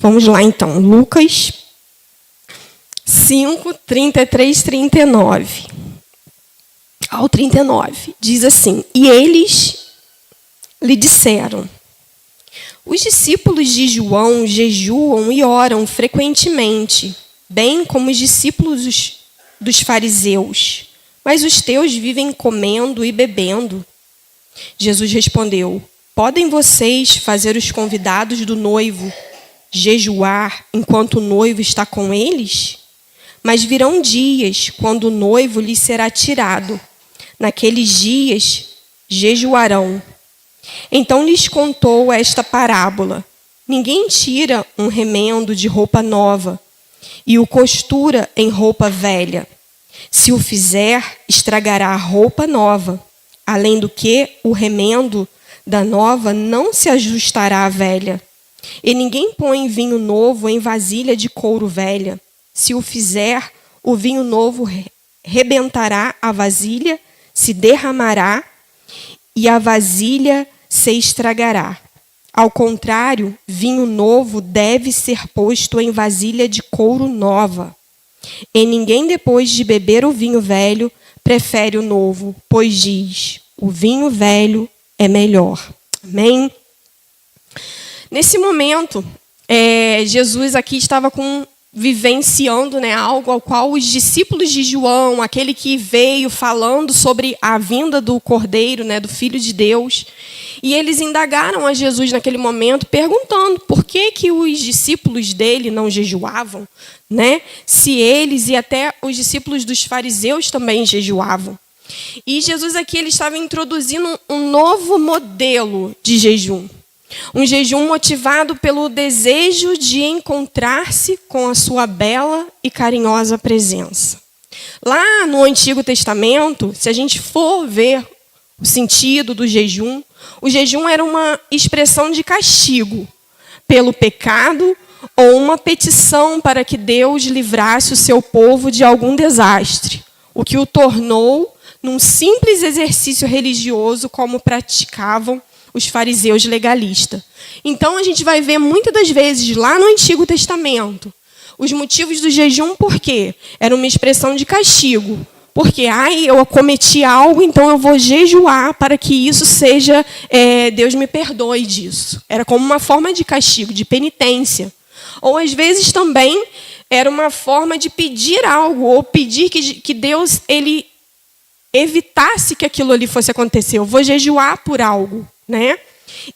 Vamos lá então, Lucas 5, 33, 39 ao 39. Diz assim: E eles lhe disseram: Os discípulos de João jejuam e oram frequentemente, bem como os discípulos dos fariseus. Mas os teus vivem comendo e bebendo. Jesus respondeu: Podem vocês fazer os convidados do noivo jejuar enquanto o noivo está com eles? Mas virão dias quando o noivo lhes será tirado. Naqueles dias jejuarão. Então lhes contou esta parábola: Ninguém tira um remendo de roupa nova e o costura em roupa velha. Se o fizer, estragará a roupa nova. Além do que, o remendo da nova não se ajustará à velha. E ninguém põe vinho novo em vasilha de couro velha. Se o fizer, o vinho novo rebentará a vasilha, se derramará e a vasilha se estragará. Ao contrário, vinho novo deve ser posto em vasilha de couro nova. E ninguém, depois de beber o vinho velho, prefere o novo, pois diz: o vinho velho é melhor. Amém? Nesse momento, Jesus aqui estava vivenciando, algo ao qual os discípulos de João, aquele que veio falando sobre a vinda do Cordeiro, do Filho de Deus, e eles indagaram a Jesus naquele momento, perguntando por que os discípulos dele não jejuavam, se eles e até os discípulos dos fariseus também jejuavam. E Jesus aqui ele estava introduzindo um novo modelo de jejum. Um jejum motivado pelo desejo de encontrar-se com a sua bela e carinhosa presença. Lá no Antigo Testamento, se a gente for ver o sentido do jejum, o jejum era uma expressão de castigo pelo pecado ou uma petição para que Deus livrasse o seu povo de algum desastre, o que o tornou num simples exercício religioso como praticavam os fariseus legalistas. Então, a gente vai ver muitas das vezes lá no Antigo Testamento os motivos do jejum, por quê? Era uma expressão de castigo. Porque, eu cometi algo, então eu vou jejuar para que isso seja, Deus me perdoe disso. Era como uma forma de castigo, de penitência. Ou, às vezes, também era uma forma de pedir algo, ou pedir que Deus ele evitasse que aquilo ali fosse acontecer. Eu vou jejuar por algo.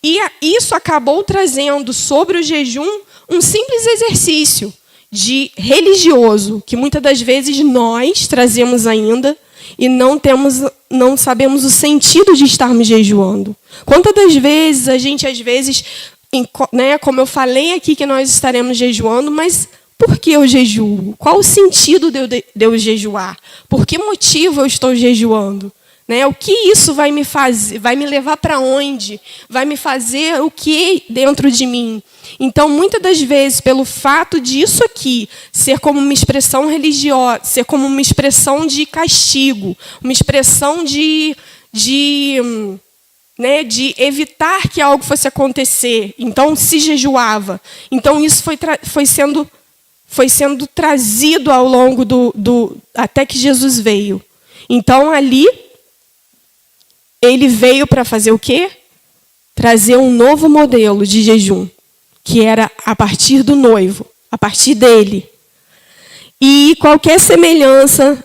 E isso acabou trazendo sobre o jejum um simples exercício de religioso, que muitas das vezes nós trazemos ainda e não sabemos o sentido de estarmos jejuando. Quantas das vezes a gente, como eu falei aqui que nós estaremos jejuando, mas por que eu jejuo? Qual o sentido de eu jejuar? Por que motivo eu estou jejuando? O que isso vai me fazer? Vai me levar para onde? Vai me fazer o que dentro de mim? Então, muitas das vezes, pelo fato disso aqui ser como uma expressão religiosa, ser como uma expressão de castigo, uma expressão de evitar que algo fosse acontecer. Então, se jejuava. Então, isso foi sendo trazido ao longo até que Jesus veio. Então, ali ele veio para fazer o quê? Trazer um novo modelo de jejum, que era a partir do noivo, a partir dele. E qualquer semelhança,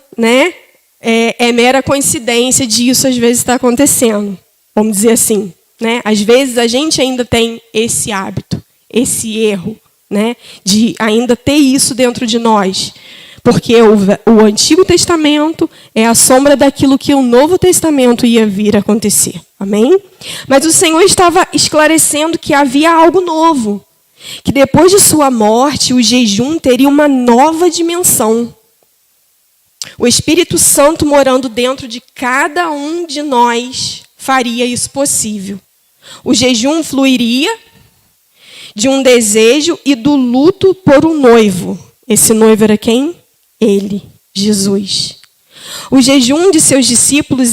é mera coincidência disso às vezes está acontecendo. Vamos dizer assim, Às vezes a gente ainda tem esse hábito, esse erro, de ainda ter isso dentro de nós. Porque o Antigo Testamento é a sombra daquilo que o Novo Testamento ia vir a acontecer. Amém? Mas o Senhor estava esclarecendo que havia algo novo. Que depois de sua morte, o jejum teria uma nova dimensão. O Espírito Santo morando dentro de cada um de nós faria isso possível. O jejum fluiria de um desejo e do luto por um noivo. Esse noivo era quem? Ele, Jesus. O jejum de seus discípulos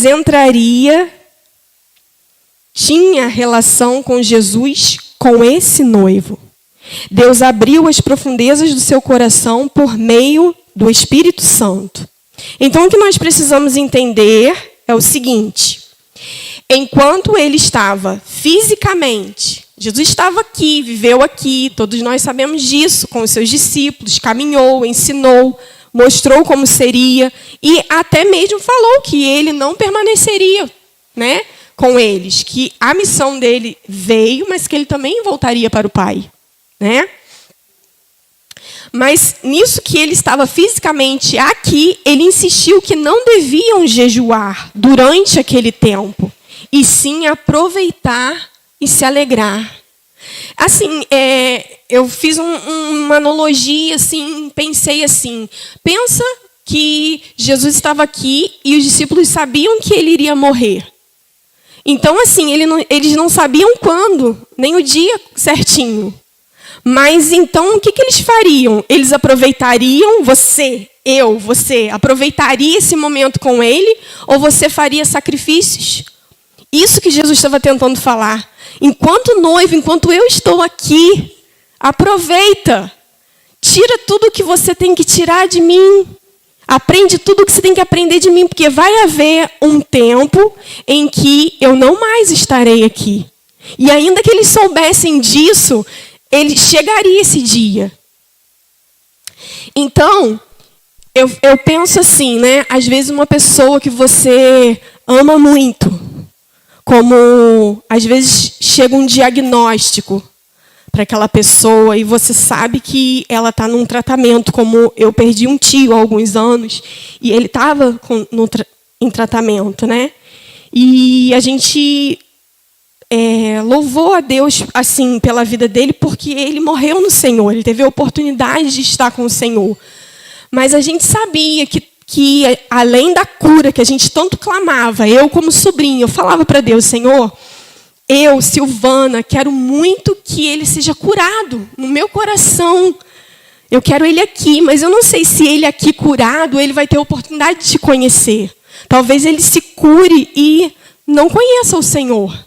tinha relação com Jesus, com esse noivo. Deus abriu as profundezas do seu coração por meio do Espírito Santo. Então, o que nós precisamos entender é o seguinte: enquanto ele estava fisicamente, Jesus estava aqui, viveu aqui, todos nós sabemos disso, com os seus discípulos, caminhou, ensinou, mostrou como seria e até mesmo falou que ele não permaneceria, né, com eles, que a missão dele veio, mas que ele também voltaria para o Pai, né? Mas nisso que ele estava fisicamente aqui, ele insistiu que não deviam jejuar durante aquele tempo, e sim aproveitar e se alegrar. Assim, eu fiz uma analogia, assim, pensei assim, pensa que Jesus estava aqui e os discípulos sabiam que ele iria morrer. Então, assim, eles não sabiam quando, nem o dia certinho. Mas então, o que eles fariam? Eles aproveitariam, você aproveitaria esse momento com ele, ou você faria sacrifícios? Isso que Jesus estava tentando falar. Enquanto noivo, enquanto eu estou aqui, aproveita. Tira tudo o que você tem que tirar de mim. Aprende tudo o que você tem que aprender de mim, porque vai haver um tempo em que eu não mais estarei aqui. E ainda que eles soubessem disso, chegaria esse dia. Então, eu penso assim, né? Às vezes uma pessoa que você ama muito, como às vezes chega um diagnóstico para aquela pessoa e você sabe que ela está num tratamento, como eu perdi um tio há alguns anos e ele estava em tratamento, né? E a gente louvou a Deus assim pela vida dele, porque ele morreu no Senhor, ele teve a oportunidade de estar com o Senhor. Mas a gente sabia que além da cura que a gente tanto clamava, eu como sobrinha, eu falava para Deus: Senhor, eu, Silvana, quero muito que ele seja curado no meu coração. Eu quero ele aqui, mas eu não sei se ele aqui curado, ele vai ter a oportunidade de te conhecer. Talvez ele se cure e não conheça o Senhor.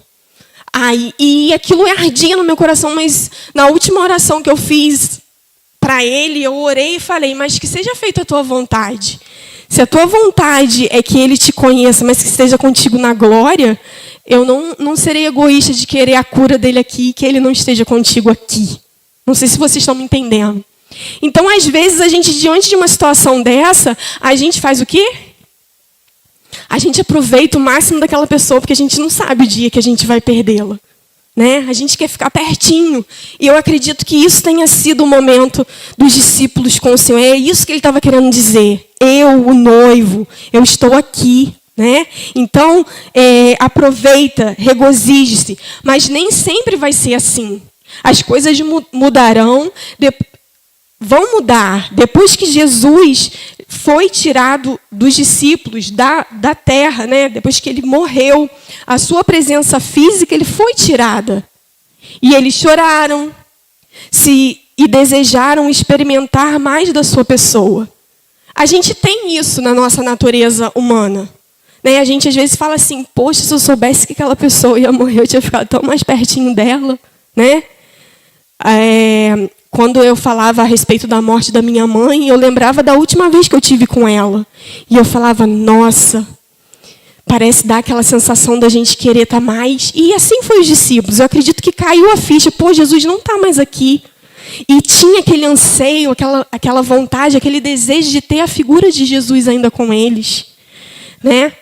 E aquilo ardia no meu coração, mas na última oração que eu fiz para ele, eu orei e falei: mas que seja feita a tua vontade. Se a tua vontade é que ele te conheça, mas que esteja contigo na glória, eu não serei egoísta de querer a cura dele aqui e que ele não esteja contigo aqui. Não sei se vocês estão me entendendo. Então, às vezes, a gente, diante de uma situação dessa, a gente faz o quê? A gente aproveita o máximo daquela pessoa, porque a gente não sabe o dia que a gente vai perdê-la, né? A gente quer ficar pertinho. E eu acredito que isso tenha sido o momento dos discípulos com o Senhor. É isso que ele estava querendo dizer. Eu, o noivo, eu estou aqui, né? Então, aproveita, regozije-se. Mas nem sempre vai ser assim. As coisas mudarão, vão mudar. Depois que Jesus foi tirado dos discípulos da terra, né? Depois que ele morreu, a sua presença física ele foi tirada. E eles choraram e desejaram experimentar mais da sua pessoa. A gente tem isso na nossa natureza humana, né? A gente às vezes fala assim: poxa, se eu soubesse que aquela pessoa ia morrer, eu tinha ficado tão mais pertinho dela, né? Quando eu falava a respeito da morte da minha mãe, eu lembrava da última vez que eu tive com ela. E eu falava: nossa, parece dar aquela sensação da gente querer estar mais. E assim foi os discípulos. Eu acredito que caiu a ficha. Pô, Jesus não está mais aqui. E tinha aquele anseio, aquela vontade, aquele desejo de ter a figura de Jesus ainda com eles, né?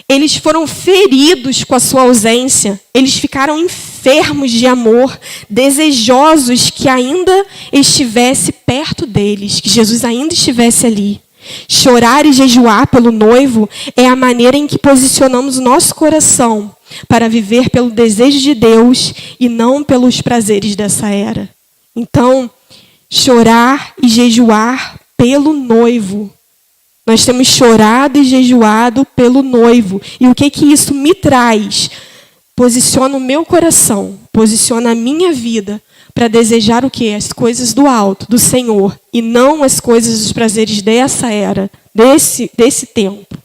Eles foram feridos com a sua ausência. Eles ficaram enfermos de amor, desejosos que ainda estivesse perto deles, que Jesus ainda estivesse ali. Chorar e jejuar pelo noivo é a maneira em que posicionamos o nosso coração para viver pelo desejo de Deus e não pelos prazeres dessa era. Então, chorar e jejuar pelo noivo. Nós temos chorado e jejuado pelo noivo. E o que isso me traz? Posiciona o meu coração, posiciona a minha vida para desejar o quê? As coisas do alto, do Senhor, e não as coisas dos prazeres dessa era, desse tempo.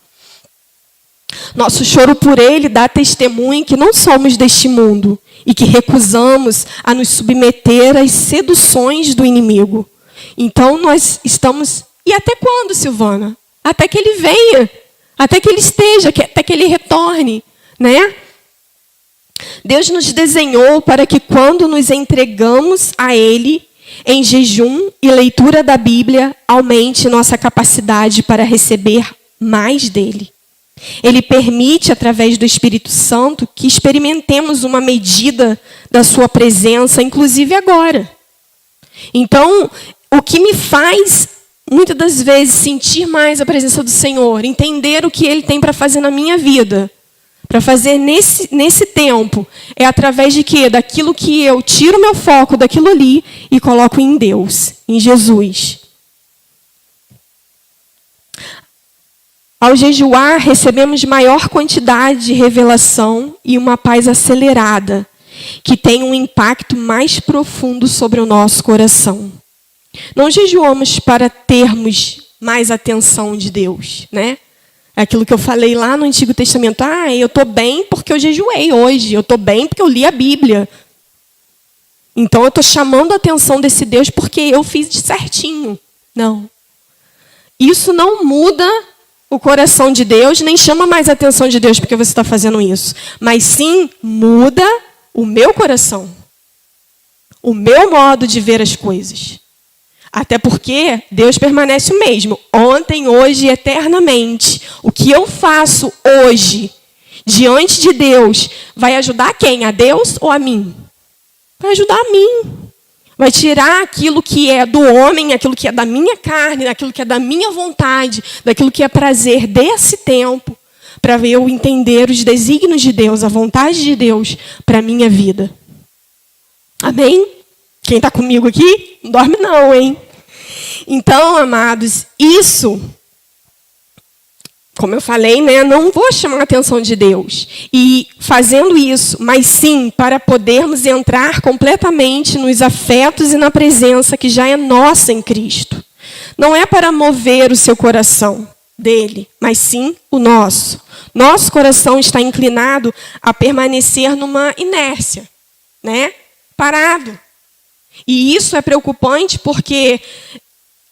Nosso choro por ele dá testemunho que não somos deste mundo e que recusamos a nos submeter às seduções do inimigo. Então nós estamos... E até quando, Silvana? Até que ele venha, até que ele esteja, até que ele retorne, né? Deus nos desenhou para que quando nos entregamos a Ele, em jejum e leitura da Bíblia, aumente nossa capacidade para receber mais dele. Ele permite, através do Espírito Santo, que experimentemos uma medida da sua presença, inclusive agora. Então, o que me faz, muitas das vezes, sentir mais a presença do Senhor, entender o que Ele tem para fazer na minha vida, para fazer nesse tempo, é através de quê? Daquilo que eu tiro meu foco daquilo ali e coloco em Deus, em Jesus. Ao jejuar, recebemos maior quantidade de revelação e uma paz acelerada, que tem um impacto mais profundo sobre o nosso coração. Não jejuamos para termos mais atenção de Deus, né? É aquilo que eu falei lá no Antigo Testamento. Eu estou bem porque eu jejuei hoje. Eu estou bem porque eu li a Bíblia. Então eu estou chamando a atenção desse Deus porque eu fiz de certinho. Não. Isso não muda o coração de Deus, nem chama mais a atenção de Deus porque você está fazendo isso. Mas sim, muda o meu coração. O meu modo de ver as coisas. Até porque Deus permanece o mesmo. Ontem, hoje e eternamente. O que eu faço hoje, diante de Deus, vai ajudar quem? A Deus ou a mim? Vai ajudar a mim. Vai tirar aquilo que é do homem, aquilo que é da minha carne, aquilo que é da minha vontade, daquilo que é prazer desse tempo, para eu entender os desígnios de Deus, a vontade de Deus para a minha vida. Amém? Quem está comigo aqui? Não dorme não, hein? Então, amados, isso, como eu falei, né, não vou chamar a atenção de Deus. E fazendo isso, mas sim para podermos entrar completamente nos afetos e na presença que já é nossa em Cristo. Não é para mover o seu coração dele, mas sim o nosso. Nosso coração está inclinado a permanecer numa inércia, né? Parado. E isso é preocupante porque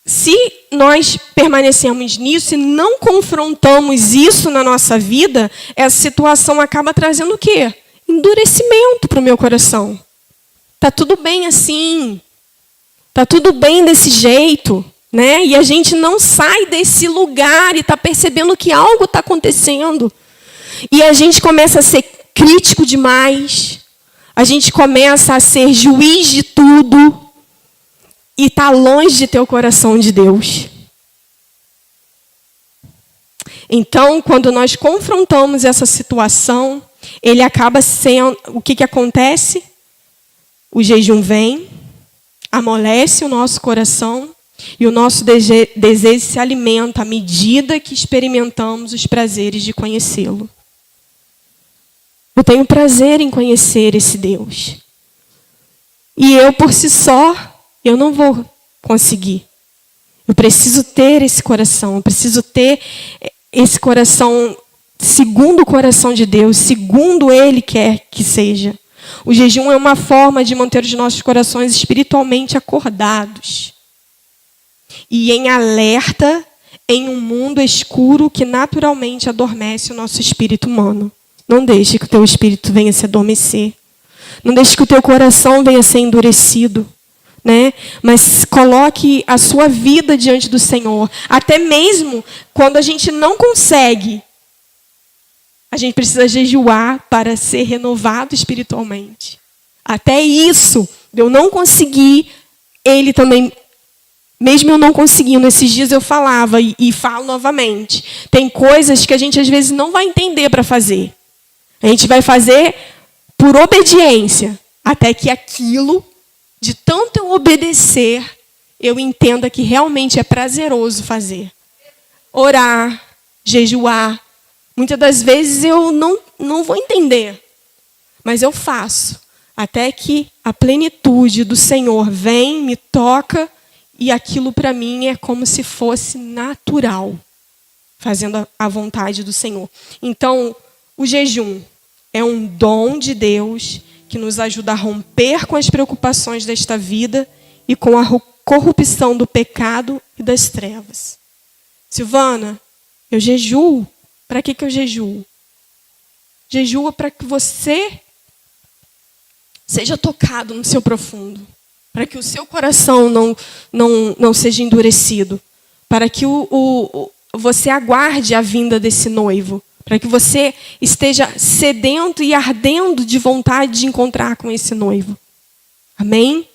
se nós permanecemos nisso e não confrontamos isso na nossa vida, essa situação acaba trazendo o quê? Endurecimento para o meu coração. Tá tudo bem assim. Tá tudo bem desse jeito, né? E a gente não sai desse lugar e está percebendo que algo está acontecendo. E a gente começa a ser crítico demais. A gente começa a ser juiz de tudo. E está longe de ter o coração de Deus. Então, quando nós confrontamos essa situação, ele acaba sendo... O que acontece? O jejum vem, amolece o nosso coração e o nosso desejo se alimenta à medida que experimentamos os prazeres de conhecê-lo. Eu tenho prazer em conhecer esse Deus. E eu, por si só, eu não vou conseguir. Eu preciso ter esse coração. Eu preciso ter esse coração segundo o coração de Deus, segundo Ele quer que seja. O jejum é uma forma de manter os nossos corações espiritualmente acordados. E em alerta em um mundo escuro que naturalmente adormece o nosso espírito humano. Não deixe que o teu espírito venha se adormecer. Não deixe que o teu coração venha ser endurecido. Né? Mas coloque a sua vida diante do Senhor. Até mesmo quando a gente não consegue, a gente precisa jejuar para ser renovado espiritualmente. Até isso, eu não consegui, ele também, mesmo eu não conseguindo, esses dias eu falava e falo novamente. Tem coisas que a gente às vezes não vai entender para fazer. A gente vai fazer por obediência, até que aquilo, de tanto eu obedecer, eu entenda que realmente é prazeroso fazer. Orar, jejuar. Muitas das vezes eu não vou entender, mas eu faço. Até que a plenitude do Senhor vem, me toca, e aquilo para mim é como se fosse natural, fazendo a vontade do Senhor. Então, o jejum é um dom de Deus que nos ajuda a romper com as preocupações desta vida e com a corrupção do pecado e das trevas. Silvana, eu jejuo. Para que eu jejuo? Jejua para que você seja tocado no seu profundo, para que o seu coração não seja endurecido, para que você aguarde a vinda desse noivo, para que você esteja sedento e ardendo de vontade de encontrar com esse noivo. Amém?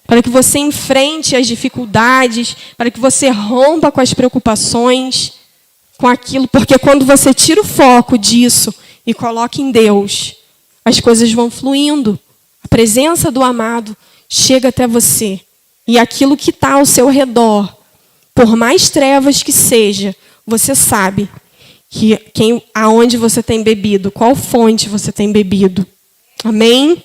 Para que você enfrente as dificuldades, para que você rompa com as preocupações, com aquilo, porque quando você tira o foco disso e coloca em Deus, as coisas vão fluindo. A presença do amado chega até você. E aquilo que está ao seu redor, por mais trevas que seja, você sabe que aonde você tem bebido, qual fonte você tem bebido. Amém?